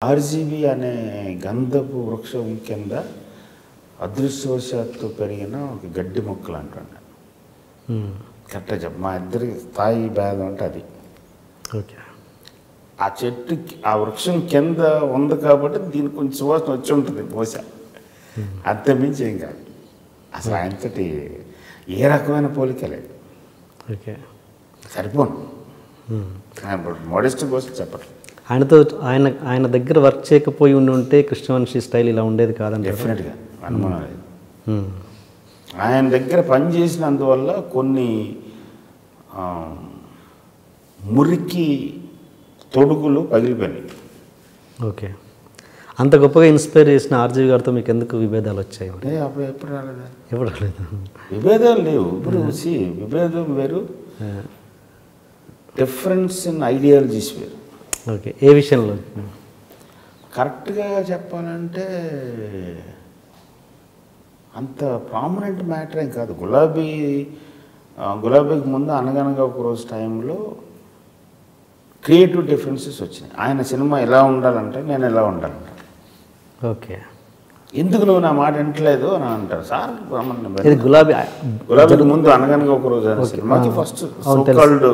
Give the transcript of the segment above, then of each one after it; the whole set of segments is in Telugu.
ఆర్జీబీ అనే గంధపు వృక్షం కింద అదృష్టవశాత్తు పెరిగిన ఒక గడ్డి మొక్కలు అంటాను. కరెక్ట్గా చెప్ప మా ఇద్దరి స్థాయి భేదం అంటే అది. ఓకే. ఆ చెట్టు ఆ వృక్షం కింద ఉంది కాబట్టి దీనికి కొంచెం సువాసన వచ్చి ఉంటుంది బహుశా, అంతమించి ఏం కాదు. అసలు ఆయనతోటి ఏ రకమైన పోలిక లేదు. ఓకే, సరిపోను. మోడెస్ట్ కోసం చెప్పట్లేదు. ఆయనతో ఆయన దగ్గర వర్క్ చేయకపోయి ఉంటే కృష్ణవంశీ స్టైల్ ఇలా ఉండేది కాదండి. డెఫినెట్గా అనుమానం లేదు. ఆయన దగ్గర పనిచేసినందువల్ల కొన్ని మురికి తొడుగులు పగిలిపోయినాయి. ఓకే. అంత గొప్పగా ఇన్స్పైర్ చేసిన ఆర్జీవి గారితో మీకు ఎందుకు విభేదాలు వచ్చాయి? అప్పుడు ఎప్పుడు రాలేదు. ఎప్పుడు రాలేదు. విభేదాలు లేవు. ఇప్పుడు విభేదం వేరు, డిఫరెన్స్ ఇన్ ఐడియాలజీస్ వేరు. ఓకే. ఏ విషయంలో? కరెక్ట్గా చెప్పాలంటే అంత ప్రామినెంట్ మ్యాటర్ ఏం కాదు. గులాబీకి ముందు అనగనగా ఒక రోజు టైంలో క్రియేటివ్ డిఫరెన్సెస్ వచ్చినాయి. ఆయన సినిమా ఎలా ఉండాలంటే నేను ఎలా ఉండాలంట. ఓకే. ఎందుకు నువ్వు నా మాట వింటలేదు అని అంటారు. సార్ గులాబీకి ముందు అనగనగా ఒక రోజు అనే సినిమాకి ఫస్ట్ సోకాల్డ్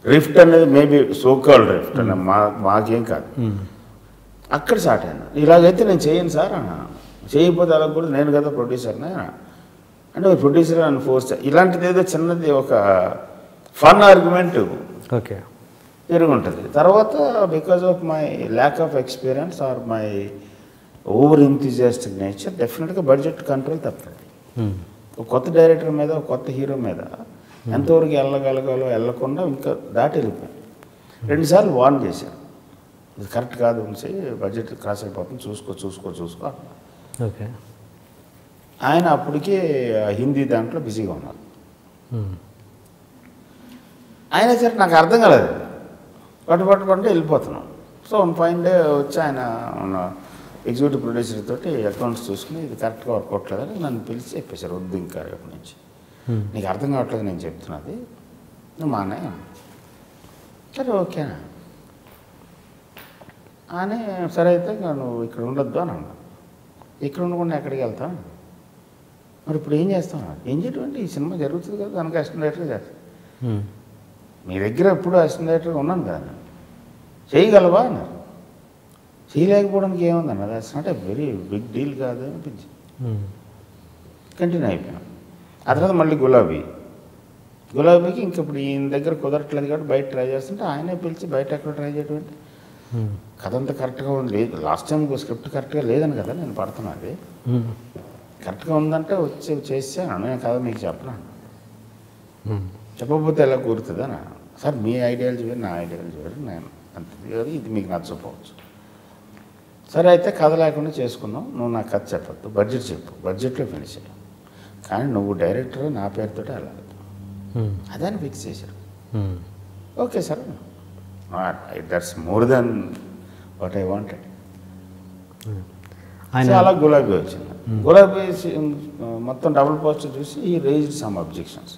రిఫ్ట్ అనేది మేబీ సోకాల్డ్ రిఫ్ట్ అనే మాకేం కాదు. అక్కడ స్టార్ట్ అయినా ఇలాగైతే నేను చేయను సార్ అన్న. చేయకపోతే అలా కూడా నేను కదా ప్రొడ్యూసర్నే అంటే ప్రొడ్యూసర్ అని ఫోర్స్. ఇలాంటిది ఏదో చిన్నది ఒక ఫన్ ఆర్గ్యుమెంట్ ఓకే జరుగుంటుంది. తర్వాత because of my lack of experience or my over enthusiastic nature డెఫినెట్గా బడ్జెట్ కంట్రోల్ తప్పదు. ఒక కొత్త డైరెక్టర్ మీద ఒక కొత్త హీరో మీద ఎంతవరకు వెళ్ళగలగాలో వెళ్ళకుండా ఇంకా దాటి వెళ్ళిపోయాను. 2 సార్లు వార్న్ చేశాను, ఇది కరెక్ట్ కాదు ఉంచి బడ్జెట్ క్రాస్ అయిపోతుంది, చూసుకో అన్న. ఓకే. ఆయన అప్పటికే హిందీ దాంట్లో బిజీగా ఉన్నారు. అయినా సరే నాకు అర్థం కాలేదు, పట్టుకుంటే వెళ్ళిపోతున్నాం. సో 5 డే వచ్చి ఆయన ఎగ్జిక్యూటివ్ ప్రొడ్యూసర్ తోటి అకౌంట్స్ చూసుకుని ఇది కరెక్ట్గా వర్కౌట్ లేదని నన్ను పిలిచి చెప్పేశారు, వద్దు ఇంకా రేపు నుంచి నీకు అర్థం కావట్లేదు నేను చెప్తున్నది, నువ్వు మానే. సరే ఓకేనా అని. సరే అయితే నువ్వు ఇక్కడ ఉండొద్దు అని అన్నా. ఇక్కడ ఉండకుండా ఎక్కడికి వెళ్తాను మరి, ఇప్పుడు ఏం చేస్తాను? ఏం చేయటం ఈ సినిమా జరుగుతుంది కదా, దానికి అసిస్టెంట్ డైరెక్టర్ చేస్తాను. మీ దగ్గర ఎప్పుడు అసిస్టెంట్ డైరెక్టర్గా ఉన్నాను కదా, చేయగలవా అన్నారు. చేయలేకపోవడానికి ఏముంది అన్నది, అసలు అంటే వెరీ బిగ్ డీల్ కాదు అనిపించింది. కంటిన్యూ అయిపోయాను. ఆ తర్వాత మళ్ళీ గులాబీకి ఇంక ఇప్పుడు ఈయన దగ్గర కుదరట్లేదు కాబట్టి బయట ట్రై చేస్తుంటే ఆయనే పిలిచి బయట ఎక్కడ ట్రై చేయడం అంటే కథ అంతా కరెక్ట్గా ఉంది. లేదు లాస్ట్ టైం స్క్రిప్ట్ కరెక్ట్గా లేదని కదా నేను పడుతున్నది, కరెక్ట్గా ఉందంటే వచ్చి చేసాను. నేను కథ మీకు చెప్పను, చెప్పకపోతే ఎలా కూరుతుందా? సార్ మీ ఐడియాలజీ వేరు, నా ఐడియాలజీ వేరు, నేను అంతే కదా, ఇది మీకు నచ్చకపోవచ్చు. సరే అయితే కథ లేకుండా చేసుకుందాం, నువ్వు నాకు కథ చెప్పద్దు, బడ్జెట్ చెప్పు, బడ్జెట్లో ఫినిష్ అయ్యావు, కానీ నువ్వు డైరెక్టర్ నా పేరుతో వెళ్ళాలి, అదే అని ఫిక్స్ చేశారు. Okay sir, that's more than what I wanted. అలా గులాబీ వచ్చింది. గులాబీ మొత్తం డబుల్ పోస్టర్ చూసి ఈ రేజ్డ్ సమ్ అబ్జెక్షన్స్.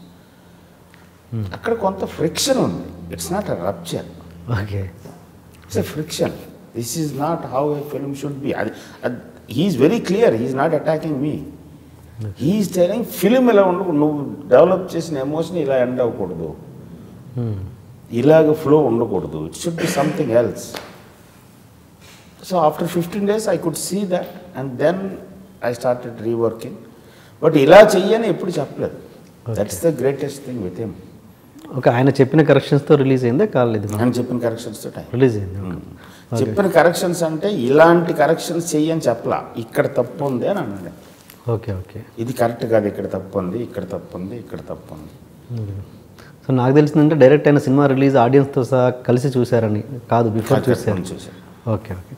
అక్కడ కొంత ఫ్రిక్షన్ ఉంది. It's not a rupture, okay, it's a friction. This is not how a film should be. He's very clear, he's not attacking me, he's telling film ఇలా ఉండకూడదు, నువ్వు డెవలప్ చేసిన ఎమోషన్ ఇలా ఎండ్ అవ్వకూడదు, ఇలాగ ఫ్లో ఉండకూడదు, it should be something else. So after 15 days I could see that and then I started reworking. But ఇలా చెయ్యని ఎప్పుడు చెప్పలేదు. That's the greatest thing with him. Okay. ఆయన చెప్పిన కరెక్షన్స్తో రిలీజ్ అయిందా కాలేదు? ఆయన చెప్పిన కరెక్షన్స్తో రిలీజ్ అయింది. చెప్పిన కరెక్షన్స్ అంటే ఇలాంటి కరెక్షన్స్ చెయ్యని చెప్పలా, ఇక్కడ తప్పు ఉంది అని అన్నాడు. ఓకే ఓకే, ఇది కరెక్ట్ కాదు, ఇక్కడ తప్పు ఉంది, ఇక్కడ తప్పు ఉంది, ఇక్కడ తప్పు ఉంది. సో నాకు తెలిసిందంటే డైరెక్ట్ అయిన సినిమా రిలీజ్ ఆడియన్స్తో సహా కలిసి చూశారని కాదు, బిఫోర్ చూశారు. Okay okay.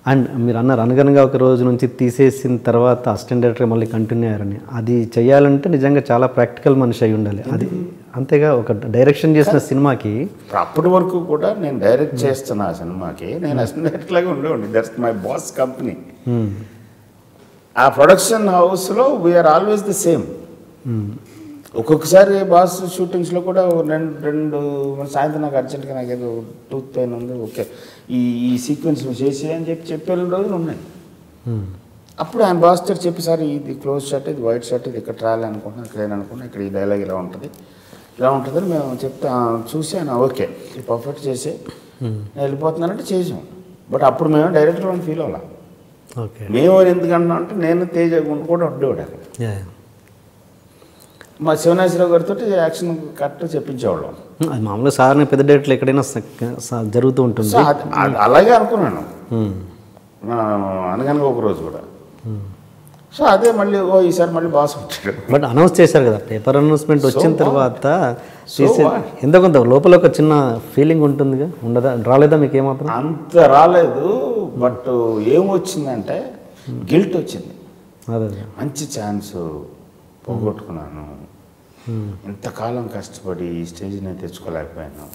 అండ్ మీరు అన్నారు అనగనగా ఒక రోజు నుంచి తీసేసిన తర్వాత అసిస్టెంట్ డైరెక్టర్ మళ్ళీ కంటిన్యూ అయ్యారని. అది చేయాలంటే నిజంగా చాలా ప్రాక్టికల్ మనిషి అయి ఉండాలి. అది అంతేగా ఒక డైరెక్షన్ చేసిన సినిమాకి అప్పటి వరకు కూడా నేను డైరెక్ట్ చేస్తున్నా ఆ సినిమాకి, నేను అసిస్టెంట్ డైరెక్టర్ లాగా ఉండేవాడిని. That's my boss company. ఆ ప్రొడక్షన్ హౌస్లో వీఆర్ ఆల్వేస్ ది సేమ్. ఒక్కొక్కసారి బాస్ షూటింగ్స్లో కూడా రెండు సాయంత్రం నాకు అర్జెంట్గా నాకు ఏదో టూత్ పెయిన్ ఉంది, ఓకే ఈ సీక్వెన్స్ చేసి అని చెప్పి వెళ్ళిన రోజులు ఉన్నాయి. అప్పుడు ఆయన బాస్ తోటి చెప్పి, సార్ ఇది క్లోజ్ షర్ట్, ఇది వైట్ షర్ట్, ఇది ఇక్కడ ట్రావెల్ అనుకుంటున్నాను, ఇక్కడ ఏమనుకుంటున్నాను, ఇక్కడ ఈ డైలాగ్ ఇలా ఉంటుందని మేము చెప్తా చూసి ఆయన ఓకే ఇది పర్ఫెక్ట్ చేసి వెళ్ళిపోతున్నానంటే చేసాం. బట్ అప్పుడు మేము డైరెక్టర్ అని ఫీల్ అవ్వాలి. ఓకే, మేము ఎందుకన్నా అంటే నేను తేజ కూడా ఉండేవాడు అక్కడ. మా శివనాశ్వరరావు గారితో యాక్షన్ కరెక్ట్ చెప్పించేవాళ్ళం. అది మామూలుగా సాధారణ పెద్ద డేట్లు ఎక్కడైనా జరుగుతూ ఉంటుంది. సో అలాగే అనుకున్నాను అనగానే ఒక రోజు కూడా. సో అదే మళ్ళీ ఈసారి మళ్ళీ బాస్ వచ్చాడు. బట్ అనౌన్స్ చేశారు కదా, పేపర్ అనౌన్స్మెంట్ వచ్చిన తర్వాత ఎంత కొంత లోపల ఒక చిన్న ఫీలింగ్ ఉంటుందిగా, ఉండదా? రాలేదా మీకు ఏమాత్రం? అంత రాలేదు, బట్ ఏమొచ్చిందంటే గిల్ట్ వచ్చింది. అదే మంచి ఛాన్స్ పోగొట్టుకున్నాను, ఇంతకాలం కష్టపడి ఈ స్టేజ్ నేను తెచ్చుకోలేకపోయాను.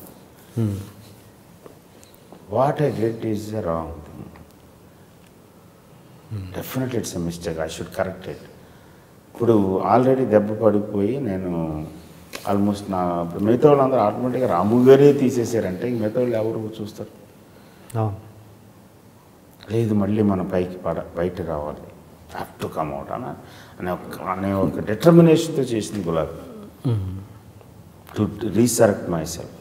What I did is the wrong thing, definitely it's a mistake, I should correct it. ఇప్పుడు ఆల్రెడీ దెబ్బ పడిపోయి నేను ఆల్మోస్ట్ మిగతా వాళ్ళందరూ ఆటోమేటిక్గా రాము గారే తీసేసారంటే ఇంక మిగతా వాళ్ళు ఎవరు చూస్తారు? లేదు మళ్ళీ మనం బయట రావాలి, హ్యావ్ టు కమ్ అవుట్ అనే ఒక డిటర్మినేషన్తో చేసింది గులాబీ, టు రీసరెక్ట్ మై సెల్ఫ్.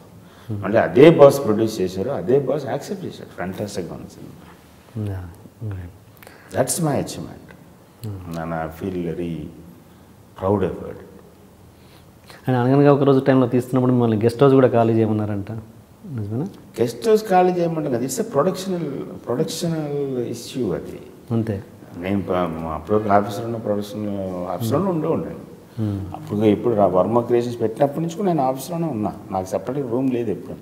మళ్ళీ అదే బాస్ ప్రొడ్యూస్ చేశారు, అదే బాస్ యాక్సెప్ట్ చేశారు. ఫ్యాంటాస్టిక్గా ఉంది cinema. That's my achievement and I feel very proud of it. And అనగనగా ఒకరోజు టైంలో తీస్తున్నప్పుడు మిమ్మల్ని గెస్ట్ హౌస్ కూడా ఖాళీ చేయమన్నారంట, నిజమేనా? గెస్ట్ హౌస్ ఖాళీ చేయమంటే కదా, ఇట్స్ ప్రొడక్షనల్ ఇష్యూ అది. అంతే. నేను అప్పుడు ఆఫీసర్లోనే ఉండేవాడిని. అప్పుడు ఇప్పుడు వర్మ క్రియేషన్స్ పెట్టినప్పటి నుంచి కూడా నేను ఆఫీస్లోనే ఉన్నా, నాకు సపరేట్ రూమ్ లేదు ఎప్పుడు.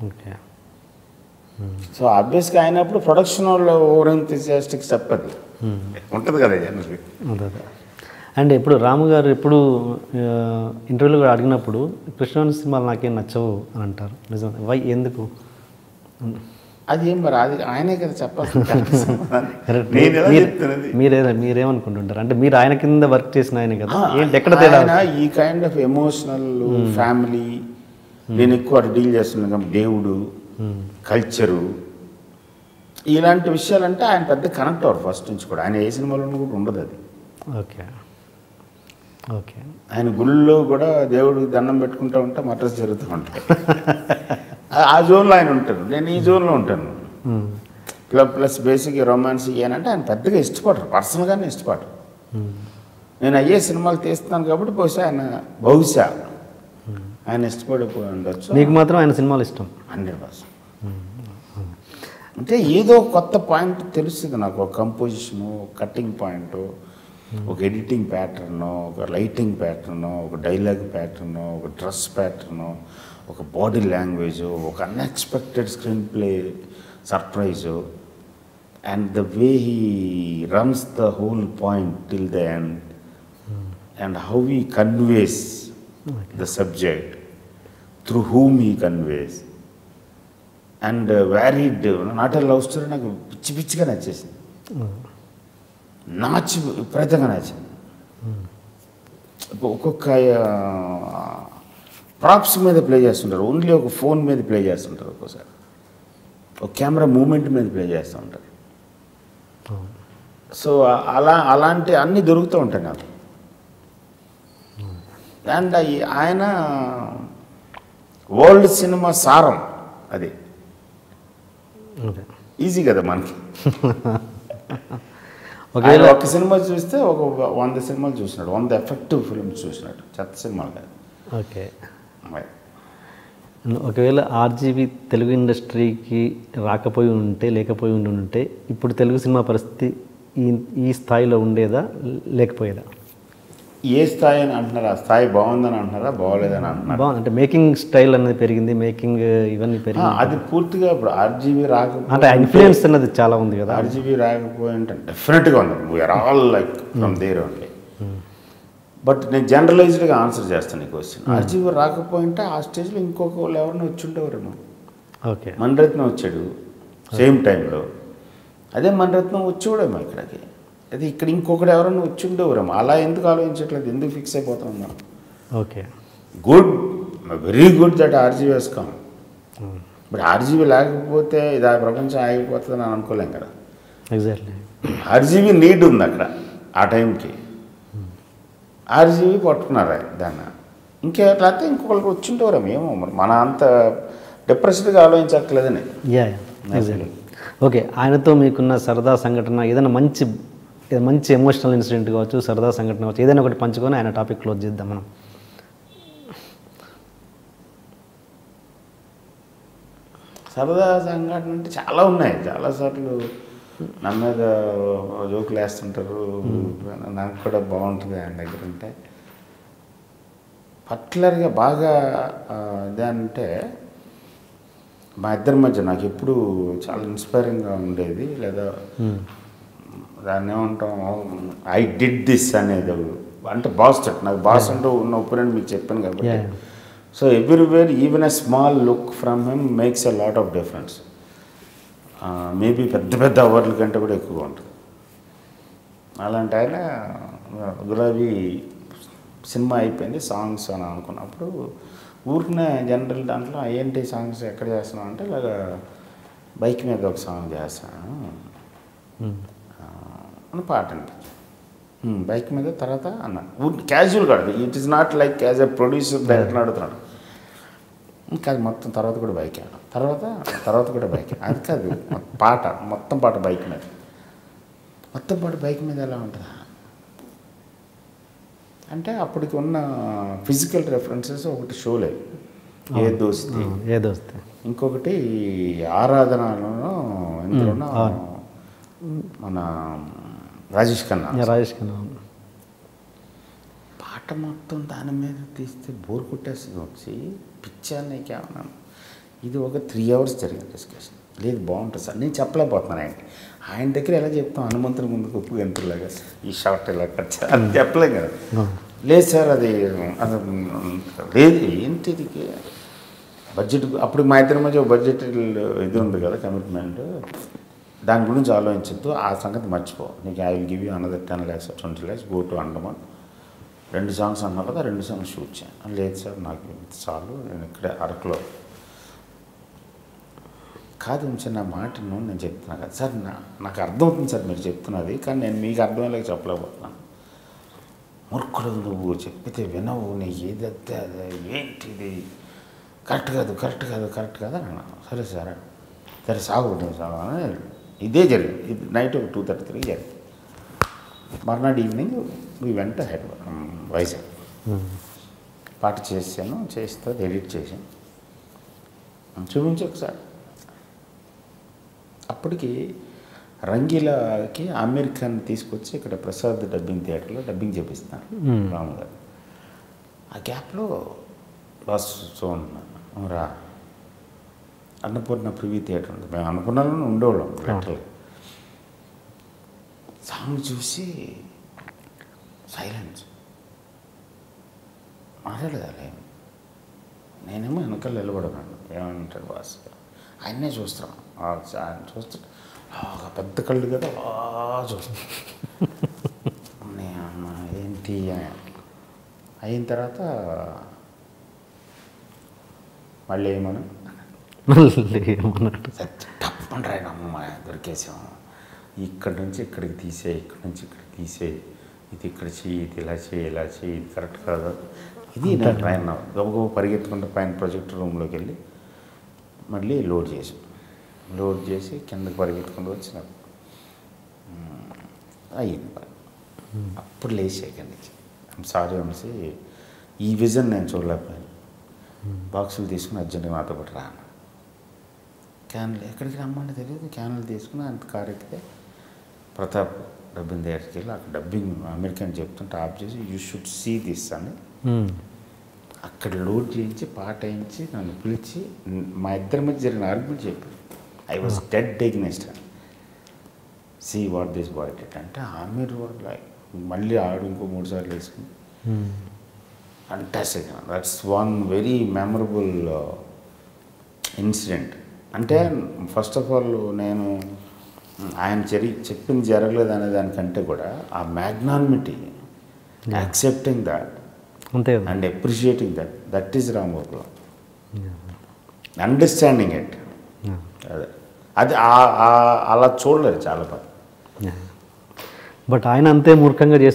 ఓకే. సో ఆబ్వియస్గా అయినప్పుడు ప్రొడక్షన్ వాళ్ళు ఓవరెంథియాస్టిక్ స్టెప్ అది ఉంటుంది కదా జనరల్గా. అదే. అండ్ ఇప్పుడు రాము గారు ఎప్పుడు ఇంటర్వ్యూలో కూడా అడిగినప్పుడు కృష్ణవాణి సినిమాలు నాకేం నచ్చవు అని అంటారు, నిజం? వై, ఎందుకు? అది ఏం మరి అది ఆయనే కదా చెప్పాలి. మీరేమనుకుంటుంటారు? అంటే మీరు ఆయన కింద వర్క్ చేసిన ఆయన కదా, ఏంటి ఎక్కడ తేడా? ఈ కైండ్ ఆఫ్ ఎమోషనల్ ఫ్యామిలీ నేను ఎక్కువ డీల్ చేస్తున్నాను కాబట్టి, దేవుడు కల్చరు ఇలాంటి విషయాలంటే ఆయన పెద్ద కనెక్ట్ అవ్వరు ఫస్ట్ నుంచి కూడా. ఆయన ఏ సినిమాలో కూడా ఉండదు అది. Okay okay. ఆయన గుళ్ళో కూడా దేవుడికి దండం పెట్టుకుంటూ ఉంటే మటర్స్ జరుగుతూ ఉంటాయి. ఆ జోన్లో ఆయన ఉంటారు, నేను ఈ జోన్లో ఉంటాను. ప్లస్ బేసిక్ రొమాన్స్ ఏనంటే ఆయన పెద్దగా ఇష్టపడరు, పర్సనల్గానే ఇష్టపడరు. నేను అయ్యే సినిమాలు తీస్తున్నాను కాబట్టి బహుశా ఆయన ఇష్టపడిపోయి ఉండొచ్చు. మీకు మాత్రం ఆయన సినిమాలు ఇష్టం? 100%. అంటే ఏదో కొత్త పాయింట్ తెలుస్తుంది నాకు, ఒక కంపోజిషను, కట్టింగ్ పాయింట్, ఒక ఎడిటింగ్ ప్యాటర్ను, ఒక లైటింగ్ ప్యాటర్ను, ఒక డైలాగ్ ప్యాటర్ను, ఒక డ్రెస్ ప్యాటర్ను, ఒక బాడీ లాంగ్వేజు, ఒక unexpected screen play surprise, and the way he runs the whole point till the end, and how he conveys the subject, through whom he conveys, and varied. Not a love story నాకు పిచ్చిగా నచ్చేసింది, విపరీతంగా నచ్చింది. ఒక్కొక్క ప్రాప్స్ మీద ప్లే చేస్తుంటారు, ఓన్లీ ఒక ఫోన్ మీద ప్లే చేస్తుంటారు, ఒక్కోసారి ఒక కెమెరా మూమెంట్ మీద ప్లే చేస్తూ ఉంటారు. సో అలాంటి అన్నీ దొరుకుతూ ఉంటాయి నాకు. అండ్ ఆయన వరల్డ్ సినిమా సారం అది. ఈజీ కదా మనకి. ఒకవేళ ఒక సినిమా చూస్తే ఒక 100 సినిమాలు చూసినాడు, 100 ఎఫెక్టివ్ ఫిల్మ్స్ చూసినాడు, చెత్త సినిమాలు కాదు. ఓకే. ఒకవేళ ఆర్జీవి తెలుగు ఇండస్ట్రీకి లేకపోయి ఉంటే ఇప్పుడు తెలుగు సినిమా పరిస్థితి ఈ స్థాయిలో ఉండేదా లేకపోయేదా? ఏ స్థాయి అని అంటున్నారా? ఆ స్థాయి బాగుందని అంటున్నారా, బాగోలేదని అంటున్నారా? బాగుంది అంటే మేకింగ్ స్టైల్ అనేది పెరిగింది, మేకింగ్ ఇవన్నీ పెరిగింది. అది పూర్తిగా ఇప్పుడు ఆర్జీవి రాకపోతే అంటే ఇన్ఫ్లుయెన్స్ అన్నది చాలా ఉంది కదా. ఆర్జీవి రాకపోయి అంటే డెఫినెట్గా ఉంది, we're all like from there only. But నేను జనరలైజ్డ్గా ఆన్సర్ చేస్తాను ఈ క్వశ్చన్. ఆర్జీవి రాకపోయింటే ఆ స్టేజ్లో ఇంకొక వాళ్ళు ఎవరైనా వచ్చి ఉండేవారేమో. ఓకే. మణిరత్నం వచ్చాడు సేమ్ టైంలో, అదే మణిరత్నం వచ్చి కూడేమో ఇక్కడికి, అది ఇక్కడ ఇంకొకటి ఎవరైనా వచ్చి ఉండేవారేమో. అలా ఎందుకు ఆలోచించట్లేదు, ఎందుకు ఫిక్స్ అయిపోతాం మనం? Okay. Good, very good that RGV he's come. But RGV లేకపోతే ఇది ఆ ప్రపంచం ఆగిపోతుంది అని అనుకోలేం కదా. ఎగ్జాక్ట్లీ. ఆర్జీవీ నీడ్ ఉంది అక్కడ ఆ టైంకి. ఆర్జీవీ పట్టుకున్నారు దాన్ని. ఇంకెట్లయితే ఇంకొకరికి వచ్చింటారు ఏమో మరి, మన అంత డిప్రెస్డ్గా ఆలోచించట్లేదని. Yeah exactly. ఓకే, ఆయనతో మీకున్న సరదా సంఘటన ఏదైనా మంచి ఎమోషనల్ ఇన్సిడెంట్ కావచ్చు, సరదా సంఘటన కావచ్చు, ఏదైనా ఒకటి పంచుకొని ఆయన టాపిక్ క్లోజ్ చేద్దాం మనం. సరదా సంఘటన అంటే చాలా ఉన్నాయి. చాలాసార్లు నా మీద జోకులు వేస్తుంటారు, నాకు కూడా బాగుంటుంది ఆయన దగ్గర ఉంటే. పర్టికులర్గా బాగా ఇదంటే మా ఇద్దరి మధ్య నాకు ఎప్పుడు చాలా ఇన్స్పైరింగ్గా ఉండేది, లేదా దాన్ని ఏమంటాం, ఐ డిడ్ దిస్ అనేది. అంటే బాస్ తోటి నాకు బాస్ అంటూ ఉన్న ఒపీనియన్ మీకు చెప్పాను కాబట్టి. So everywhere even a small look from him makes a lot of difference. Maybe పెద్ద పెద్ద అవార్డుల కంటే కూడా ఎక్కువగా ఉంటుంది. అలాంటి ఆయన గులాబీ సినిమా అయిపోయింది, సాంగ్స్ అని అనుకున్నప్పుడు ఊరికనే జనరల్ దాంట్లో ఏంటి సాంగ్స్ ఎక్కడ చేస్తున్నావు అంటే, ఇలాగా బైక్ మీద ఒక సాంగ్ చేస్తాను అని పాట అనిపించింది. బైక్ మీద తర్వాత అన్న క్యాజువల్ కాదు, it is not like as a producer director అడుగుతున్నాడు. కాదు మొత్తం తర్వాత కూడా బైక్, తర్వాత కూడా బైక్, అది కాదు పాట, మొత్తం పాట బైక్ మీద. మొత్తం పాట బైక్ మీద ఎలా ఉంటుందా అంటే, అప్పటికి ఉన్న ఫిజికల్ రెఫరెన్సెస్ ఒకటి షోలే, ఏ దోస్తి, ఇంకొకటి ఆరాధనలోనూ ఇందులోనూ మన రాజేష్ ఖన్నా పాట మొత్తం దాని మీద తీస్తే బోర్ కొట్టేస్తుంది. వచ్చి పిచ్చాన్ని కేవలం ఇది ఒక 3 hours జరిగిన డిస్కషన్. లేదు బాగుంటుంది సార్, నేను చెప్పలేకపోతున్నాను ఆయన దగ్గర ఎలా చెప్తాం, హనుమంతుని ముందుకు ఉప్పు గంతులాగా ఈ షార్ట్ ఇలా కట్ అది చెప్పలేం కదా. లేదు సార్ అది లేదు ఏంటిది బడ్జెట్, అప్పుడు మా ఇద్దరి మధ్య బడ్జెట్ ఇది ఉంది కదా, కమిట్మెంట్, దాని గురించి ఆలోచించద్దు, ఆ సంగతి మర్చిపో, నీకు I will give you another 10 lakhs or 20 lakhs, go to Andaman. 2 songs అన్నా కదా, 2 songs షూట్ చేయాలి. లేదు సార్ నాకు చాలు, నేను ఇక్కడే అరకులో. కాదు ఉంచే నా మాటను నేను చెప్తున్నా కదా సార్, నాకు అర్థమవుతుంది సార్ మీరు చెప్తున్నది, కానీ నేను మీకు అర్థమయ్యేలాగా చెప్పలేకపోతున్నాను. మూర్ఖుడు నువ్వు, చెప్పితే వినవు, నీకు ఏదైతే అదే ఏంటిది కరెక్ట్ కాదు అన్నా. సరే సార్, సరే సాగు అని ఇదే జరిగింది. ఇది నైట్ 2:33 జరిగింది. మర్నాడు ఈవినింగ్ వీ వెంట వైజాగ్ పాట చేస్తే ఎడిట్ చేశాను, చూపించి ఒకసారి. అప్పటికి రంగీలాకి ఆమీర్ ఖాన్ తీసుకొచ్చి ఇక్కడ ప్రసాద్ డబ్బింగ్ థియేటర్లో డబ్బింగ్ చేపిస్తాను రాము గారు. ఆ గ్యాప్లో బాస్ చూడండి రా, అన్నపూర్ణ ప్రివ్యూ థియేటర్ ఉంది, మేము అన్నపూర్ణలో ఉండేవాళ్ళం థియేటర్లో. సాంగ్ చూసి సైలెన్స్, మాట్లాడదాలే. నేనేమో వెనకాల నిలబడన్నాను, ఏమంటాడు బాస్, ఆయన్నే చూస్తున్నాం. ఆయన చూస్తే పెద్ద కళ్ళు కదా, చూస్తాను. ఏంటి అయిన తర్వాత మళ్ళీ ఏమన్నట్టు తప్పండి అమ్మ దొరికేసాము, ఇక్కడి నుంచి ఇక్కడికి తీసే, ఇక్కడి నుంచి ఇక్కడికి తీసే, ఇది ఇక్కడ చెయ్యి, ఇది ఇలా చేయి, ఇది కరెక్ట్ కాదు. ఇది నేను ట్రైన్ గబగబ పరిగెత్తుకుంటే పైన ప్రొజెక్టర్ రూమ్లోకి వెళ్ళి మళ్ళీ లోడ్ చేసి కిందకి పరిగెత్తుకుంటూ వచ్చిన అయ్యింది. అప్పుడు లేచి ఇక్కడి నుంచి సారీ అనేసి, ఈ విజన్ నేను చూడలేకపోయాను. బాక్సులు తీసుకుని అర్జెంట్గా నాతో పాటు రాను, క్యాన్లు ఎక్కడికి రమ్మంటే తెలియదు, క్యాన్లు తీసుకుని అంత కారు ఎక్కితే ప్రతాప్ డబ్బింగ్ థియేటర్కి వెళ్ళి అక్కడ డబ్బింగ్ అమెరికన్ చెప్తుంటే ఆఫ్ చేసి యూ షుడ్ సీ దిస్ అని అక్కడ లోడ్ చేయించి పాట వేయించి నన్ను పిలిచి మా ఇద్దరి మధ్య జరిగిన ఆర్గ్యుమెంట్ చెప్పారు. ఐ వాజ్ డెడ్ ఎగ్నెస్ట్ అని. See what this boy did అంటే ఆమీర్ లైక్ మళ్ళీ ఆడు ఇంకో 3 సార్లు వేసుకుని fantastic. That's one very memorable incident. అంటే ఫస్ట్ ఆఫ్ ఆల్ నేను ఆయన చెప్పింది జరగలేదు అనే దానికంటే కూడా ఆ మ్యాగ్నానిమిటీ, యాక్సెప్టింగ్ దాట్, అంతే కదా. And appreciating that is Ramagopal, understanding it. అదే అది అలా చూడలేదు చాలా బాగా. బట్ ఆయన అంతే మూర్ఖంగా చేస్తూ